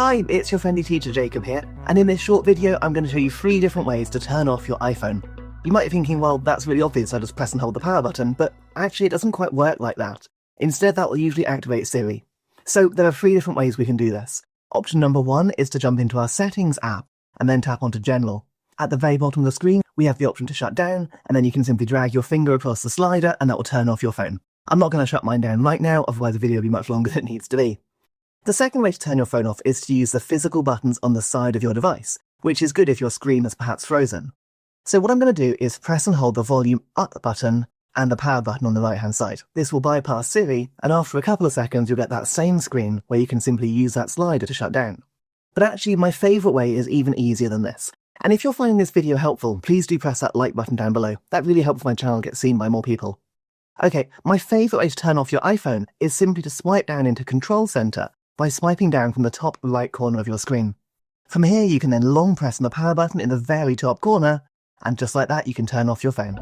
Hi, it's your friendly teacher Jacob here, and in this short video I'm going to show you 3 different ways to turn off your iPhone. You might be thinking, well, that's really obvious, I just press and hold the power button, but actually it doesn't quite work like that. Instead, that will usually activate Siri. So there are 3 different ways we can do this. Option number 1 is to jump into our Settings app and then tap onto General. At the very bottom of the screen, we have the option to shut down, and then you can simply drag your finger across the slider and that will turn off your phone. I'm not going to shut mine down right now, otherwise the video will be much longer than it needs to be. The second way to turn your phone off is to use the physical buttons on the side of your device, which is good if your screen is perhaps frozen. So what I'm going to do is press and hold the volume up button and the power button on the right hand side. This will bypass Siri, and after a couple of seconds you'll get that same screen where you can simply use that slider to shut down. But actually my favourite way is even easier than this. And if you're finding this video helpful, please do press that like button down below. That really helps my channel get seen by more people. Okay, my favourite way to turn off your iPhone is simply to swipe down into Control Center by swiping down from the top right corner of your screen. From here you can then long press on the power button in the very top corner, and just like that you can turn off your phone.